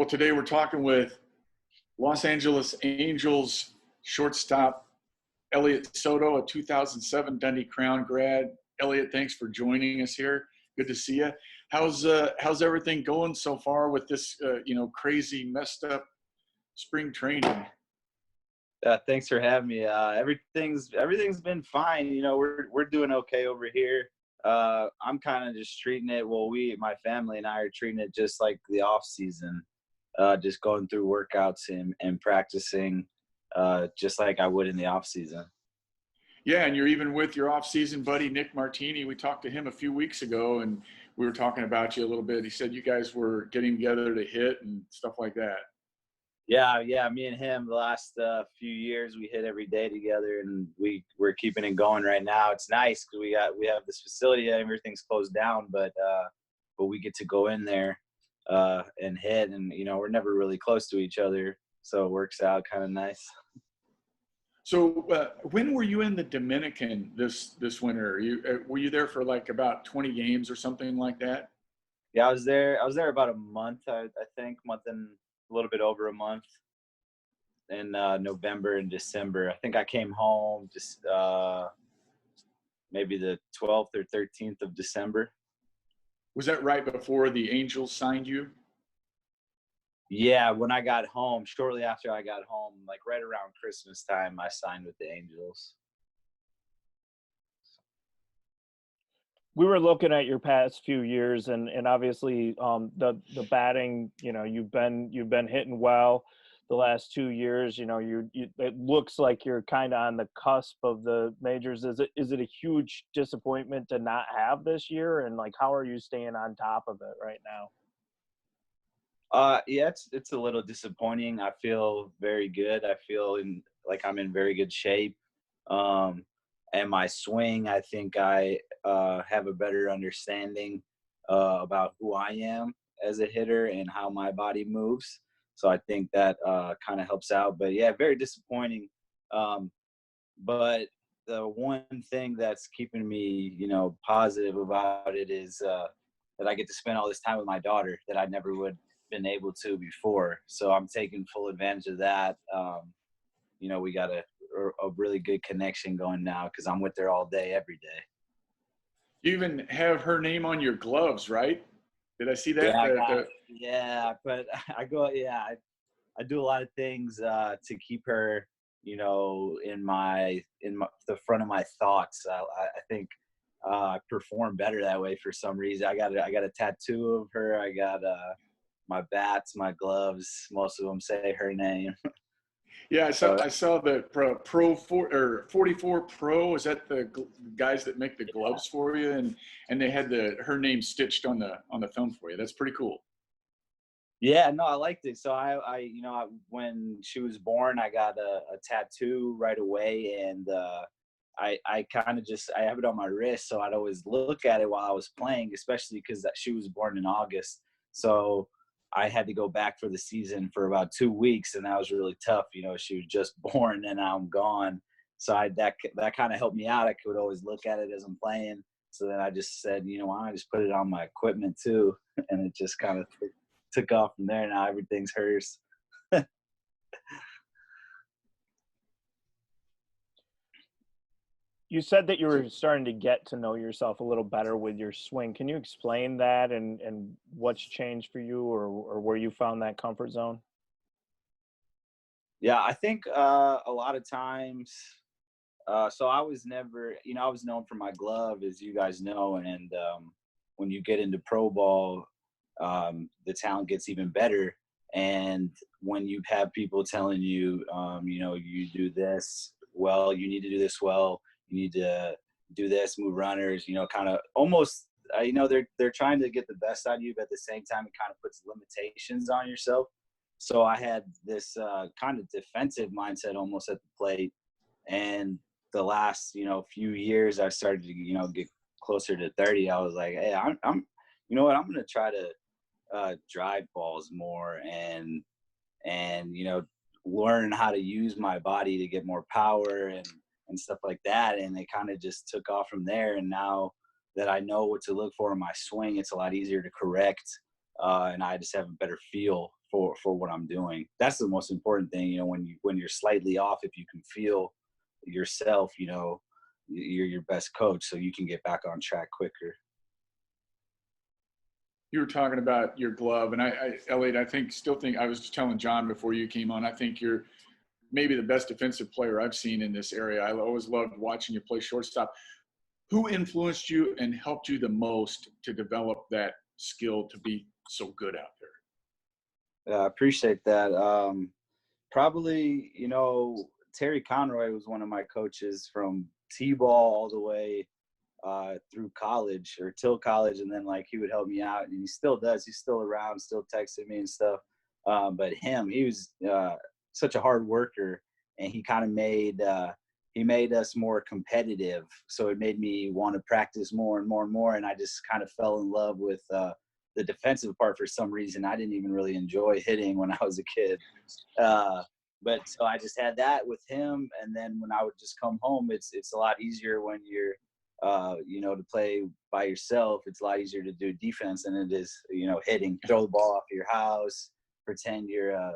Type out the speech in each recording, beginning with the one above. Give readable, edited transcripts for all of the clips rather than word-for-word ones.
Well, today we're talking with Los Angeles Angels shortstop Elliot Soto, a 2007 Dundee-Crown grad. Elliot, thanks for joining us here. Good to see you. How's everything going so far with this crazy messed up spring training? Thanks for having me. Everything's been fine. You know, we're doing okay over here. I'm kind of just treating it. Well, my family and I are treating it just like the off season, just going through workouts and practicing, just like I would in the off season. Yeah, and you're even with your off season buddy Nick Martini. We talked to him a few weeks ago, and we were talking about you a little bit. He said you guys were getting together to hit and stuff like that. Yeah. Me and him the last few years we hit every day together, and we're keeping it going right now. It's nice because we have this facility and everything's closed down, but we get to go in there and hit, and we're never really close to each other, so it works out kind of nice. So when were you in the Dominican this winter? Were you there for like about 20 games or something like that? Yeah, I was there about a month, I think, month and a little bit over a month in November and December. I think I came home just maybe the 12th or 13th of December. Was that right before the Angels signed you? Yeah, when I got home, shortly after I got home, like right around Christmas time, I signed with the Angels. We were looking at your past few years, and obviously the batting, you've been hitting well the last 2 years. It looks like you're kind of on the cusp of the majors. Is it a huge disappointment to not have this year? And like, how are you staying on top of it right now? Yeah, it's a little disappointing. I feel very good. I feel like I'm in very good shape. And my swing, I think I have a better understanding about who I am as a hitter and how my body moves. So I think that kind of helps out. But yeah, very disappointing. But the one thing that's keeping me, positive about it is that I get to spend all this time with my daughter that I never would been able to before. So I'm taking full advantage of that. We got a really good connection going now because I'm with her all day, every day. You even have her name on your gloves, right? Did I see that? Yeah, but I do a lot of things to keep her, in the front of my thoughts. I think I perform better that way for some reason. I got a tattoo of her. I got my bats, my gloves. Most of them say her name. Yeah, I saw the Pro 44 Pro. Is that the guys that make the gloves for you? And they had her name stitched on the thumb for you. That's pretty cool. Yeah, no, I liked it. So I when she was born, I got a tattoo right away, and I kind of I have it on my wrist, so I'd always look at it while I was playing, especially because she was born in August. So I had to go back for the season for about 2 weeks, and that was really tough. She was just born and now I'm gone. So that kind of helped me out. I could always look at it as I'm playing. So then I just said, why don't I just put it on my equipment too? And it just kind of took off from there. Now everything's hers. You said that you were starting to get to know yourself a little better with your swing. Can you explain that and what's changed for you or where you found that comfort zone? Yeah, I think a lot of times, so I was never, I was known for my glove, as you guys know, and when you get into pro ball, the talent gets even better. And when you have people telling you, you do this well, you need to do this well, you need to do this, move runners, kind of almost, they're trying to get the best out of you, but at the same time, it kind of puts limitations on yourself. So I had this kind of defensive mindset almost at the plate. And the last, few years, I started to, get closer to 30. I was like, hey, I'm you know what, I'm going to try to drive balls more and learn how to use my body to get more power and stuff like that. And it kind of just took off from there. And now that I know what to look for in my swing, it's a lot easier to correct. And I just have a better feel for what I'm doing. That's the most important thing, when you're slightly off, if you can feel yourself, you're your best coach, so you can get back on track quicker. You were talking about your glove, and Elliot, still think I was just telling John before you came on, I think you're maybe the best defensive player I've seen in this area. I always loved watching you play shortstop. Who influenced you and helped you the most to develop that skill to be so good out there? I appreciate that. Probably, Terry Conroy was one of my coaches from T-ball all the way through college or till college. And then he would help me out, and he still does. He's still around, still texting me and stuff. But he was such a hard worker, and he kind of made us more competitive. So it made me want to practice more and more and more. And I just kind of fell in love with the defensive part for some reason. I didn't even really enjoy hitting when I was a kid. But so I just had that with him. And then when I would just come home, it's a lot easier when you're, to play by yourself. It's a lot easier to do defense than it is, hitting, throw the ball off your house, pretend you're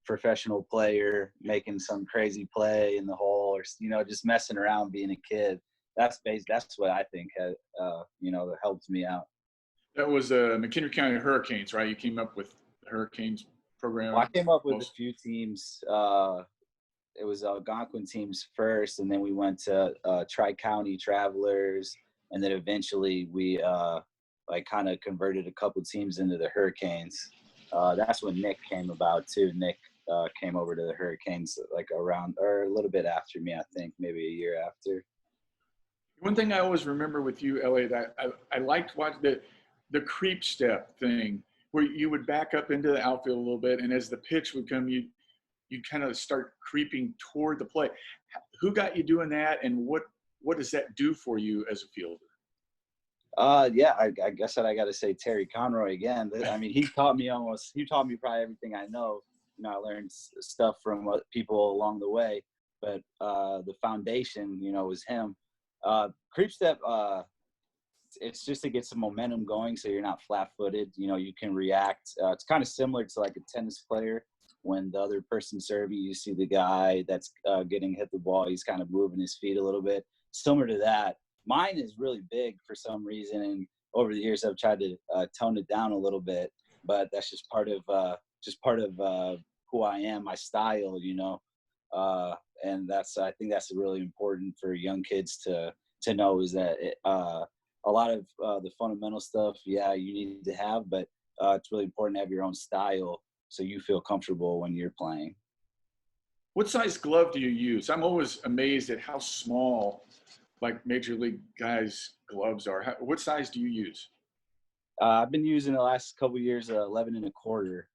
professional player making some crazy play in the hole, or just messing around being a kid. That's what I think has helped me out. That was McHenry County Hurricanes, right? You came up with the Hurricanes program. Well, I came up with a few teams. It was Algonquin teams first, and then we went to Tri-County Travelers, and then eventually we kind of converted a couple teams into the Hurricanes. That's when Nick came about too. Nick came over to the Hurricanes around or a little bit after me, I think, maybe a year after. One thing I always remember with you, Elliot, I liked watching the creep step thing, where you would back up into the outfield a little bit, and as the pitch would come, you'd kind of start creeping toward the plate. Who got you doing that, and what does that do for you as a fielder? I guess that I got to say Terry Conroy again. I mean, he taught me probably everything I know. I learned stuff from people along the way, but the foundation, was him. Creep step, it's just to get some momentum going, so you're not flat-footed. You can react. It's kind of similar to a tennis player. When the other person's serving, you see the guy that's getting hit the ball, he's kind of moving his feet a little bit. Similar to that. Mine is really big for some reason, and over the years I've tried to tone it down a little bit, but that's just part of who I am, my style, and I think that's really important for young kids to know, is that a lot of the fundamental stuff, you need to have, but it's really important to have your own style so you feel comfortable when you're playing. What size glove do you use? I'm always amazed at how small major league guys' gloves are. What size do you use? I've been using the last couple of years 11 and a quarter,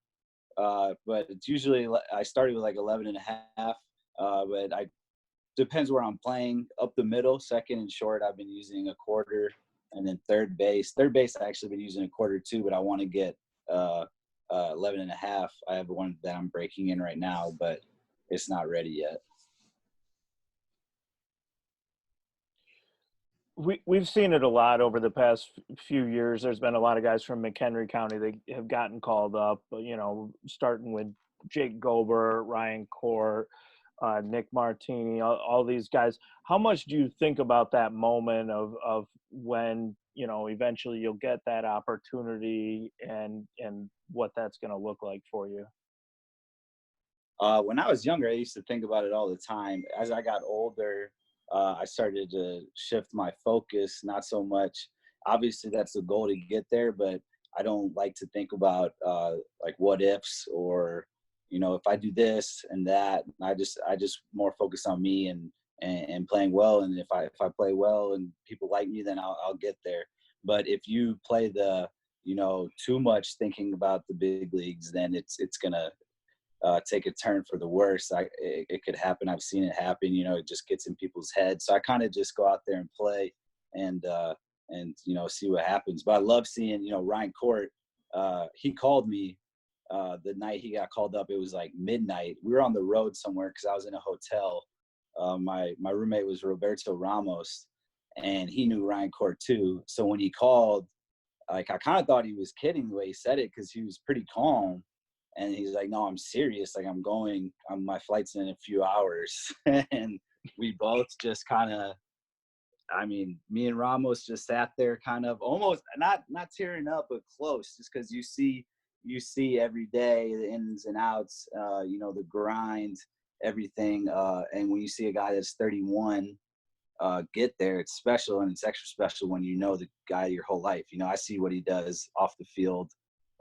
but it's usually I started with 11 and a half, but depends where I'm playing. Up the middle, second and short, I've been using a quarter, and then third base I actually been using a quarter too, but I want to get 11 and a half. I have one that I'm breaking in right now, but it's not ready yet. We've seen it a lot over the past few years. There's been a lot of guys from McHenry County that have gotten called up, starting with Jake Gober, Ryan Court, Nick Martini, all these guys. How much do you think about that moment of when, eventually you'll get that opportunity and what that's going to look like for you? When I was younger, I used to think about it all the time. As I got older, I started to shift my focus, not so much. Obviously, that's the goal to get there, but I don't like to think about what ifs or, if I do this and that. I just more focus on me and playing well. And if I play well and people like me, then I'll get there. But if you play too much thinking about the big leagues, then it's gonna take a turn for the worse. It could happen. I've seen it happen. It just gets in people's heads. So I kind of just go out there and play and see what happens. But I love seeing, Ryan Court. He called me the night he got called up. It was midnight. We were on the road somewhere because I was in a hotel. My roommate was Roberto Ramos, and he knew Ryan Court too. So when he called, like, I kind of thought he was kidding the way he said it, because he was pretty calm. And he's like, no, I'm serious. Like, my flight's in a few hours. And we both just kind of, I mean, me and Ramos just sat there kind of almost not tearing up, but close, just because you see every day the ins and outs, the grind, everything. And when you see a guy that's 31 get there, it's special, and it's extra special when you know the guy your whole life. I see what he does off the field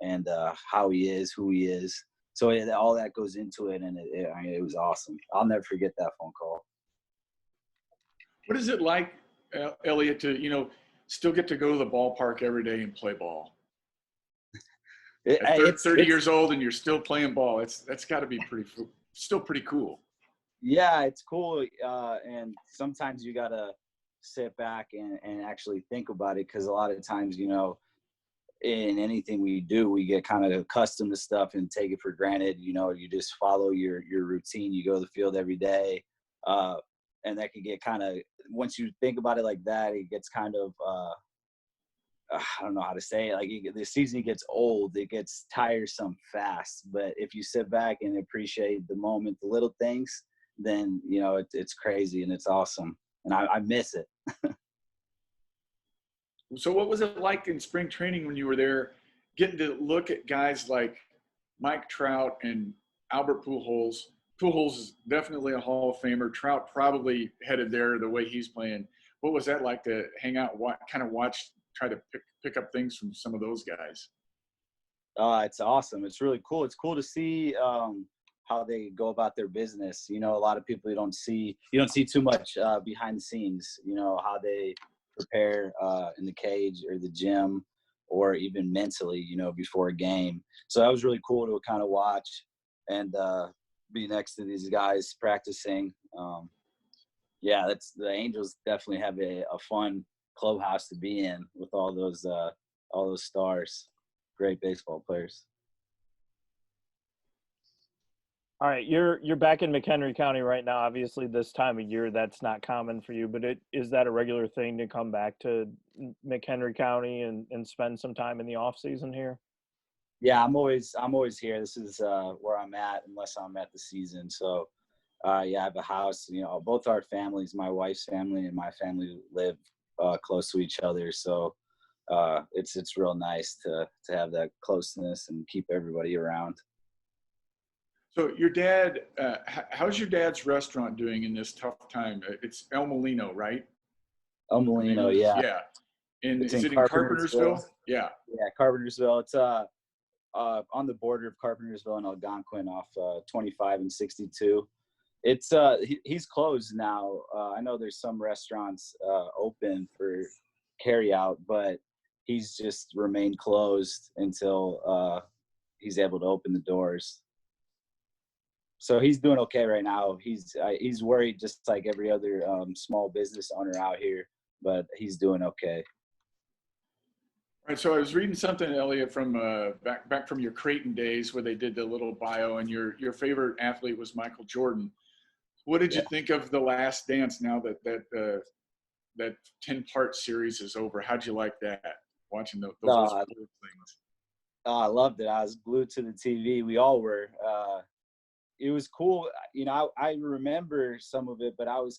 and how he is, who he is. So all that goes into it, and it was awesome. I'll never forget that phone call. What is it like, Elliot, to still get to go to the ballpark every day and play ball? At 30 years old and you're still playing ball, that's got to be still pretty cool. Yeah, it's cool. And sometimes you gotta sit back and actually think about it, because a lot of times, in anything we do, we get kind of accustomed to stuff and take it for granted. You just follow your routine. You go to the field every day, and that can get kind of, once you think about it like that, it gets kind of I don't know how to say it. Like, the season gets old, it gets tiresome fast. But if you sit back and appreciate the moment, the little things, then it's crazy and it's awesome, and I miss it. So what was it like in spring training when you were there, getting to look at guys like Mike Trout and Albert Pujols? Pujols is definitely a Hall of Famer. Trout probably headed there the way he's playing. What was that like to hang out, watch, try to pick up things from some of those guys? It's awesome. It's really cool. It's cool to see how they go about their business. A lot of people you don't see too much behind the scenes, how they prepare in the cage or the gym, or even mentally, before a game. So that was really cool to kind of watch and be next to these guys practicing. The Angels definitely have a fun clubhouse to be in with all those stars, great baseball players. All right, you're back in McHenry County right now. Obviously, this time of year, that's not common for you, but is that a regular thing to come back to McHenry County and spend some time in the off season here? Yeah, I'm always here. This is where I'm at, unless I'm at the season. So, I have a house. Both our families, my wife's family and my family, live close to each other. So, it's real nice to have that closeness and keep everybody around. So your dad, how's your dad's restaurant doing in this tough time? It's El Molino, right? El Molino, yeah. Yeah. And is it in Carpentersville? Yeah. Yeah, Carpentersville. It's on the border of Carpentersville and Algonquin, off 25 and 62. It's he's closed now. I know there's some restaurants open for carry out, but he's just remained closed until he's able to open the doors. So he's doing okay right now. He's worried, just like every other small business owner out here, but he's doing okay. All right. So I was reading something, Elliot, from back from your Creighton days, where they did the little bio, and your favorite athlete was Michael Jordan. What did you think of The Last Dance now that 10-part series is over? How'd you like that, watching those things? I loved it. I was glued to the TV. We all were. It was cool. I remember some of it, but I was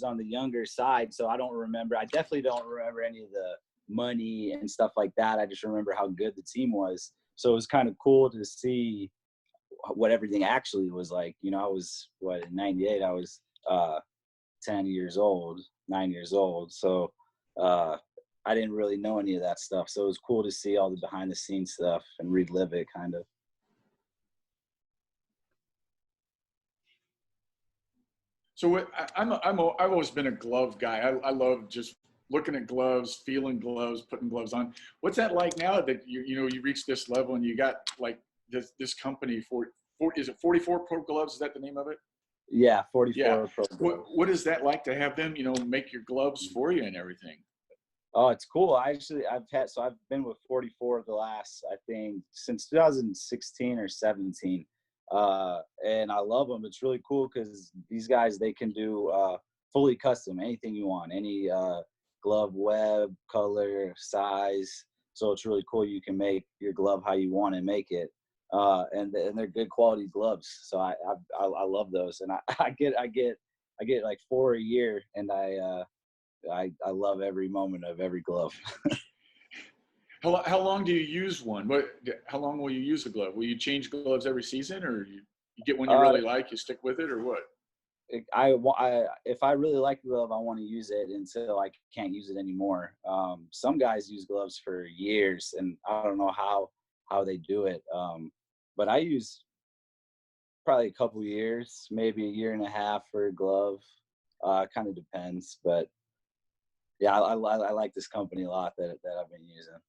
on the younger side, so I don't remember. I definitely don't remember any of the money and stuff like that. I just remember how good the team was. So it was kind of cool to see what everything actually was like. I was, in 98, I was 9 years old. So I didn't really know any of that stuff. So it was cool to see all the behind the scenes stuff and relive it kind of. So I've always been a glove guy. I love just looking at gloves, feeling gloves, putting gloves on. What's that like now that you reached this level and you got like this company for is it 44 Pro Gloves? Is that the name of it? Yeah, 44 yeah. Pro Gloves. What is that like to have them, make your gloves for you and everything? Oh, it's cool. I've been with 44 the last, I think, since 2016 or 17. And I love them. It's really cool because these guys, they can do fully custom, anything you want, any glove web, color, size. So it's really cool. You can make your glove how you want to make it. And they're good quality gloves. So I love those. And I get like 4 a year, and I love every moment of every glove. How long do you use one? How long will you use a glove? Will you change gloves every season, or you get one you really like, you stick with it, or what? If I really like the glove, I want to use it until I can't use it anymore. Some guys use gloves for years, and I don't know how they do it. But I use probably a couple years, maybe a year and a half for a glove. Kind of depends, but yeah, I like this company a lot that I've been using.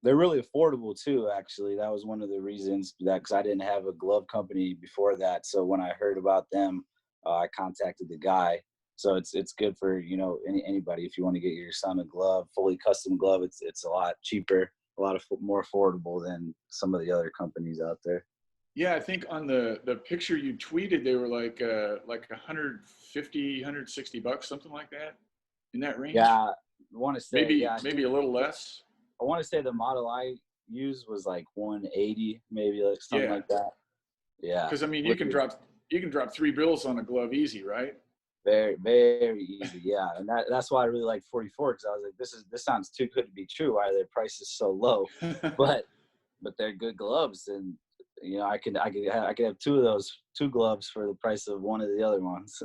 They're really affordable too, actually. That was one of the reasons, because I didn't have a glove company before that. So when I heard about them, I contacted the guy. So it's good for, anybody. If you want to get your son a glove, fully custom glove, it's a lot cheaper, a lot more affordable than some of the other companies out there. Yeah, I think on the picture you tweeted, they were like $150, $160, something like that, in that range. Yeah, I want to say maybe a little less. I want to say the model I used was like 180, maybe like something like that. Yeah. Because I mean, you can drop 3 bills on a glove easy, right? Very, very easy. Yeah, and that's why I really like 44, because I was like, this sounds too good to be true. Why are their prices so low? but they're good gloves, and I could have 2 of those 2 gloves for the price of one of the other ones.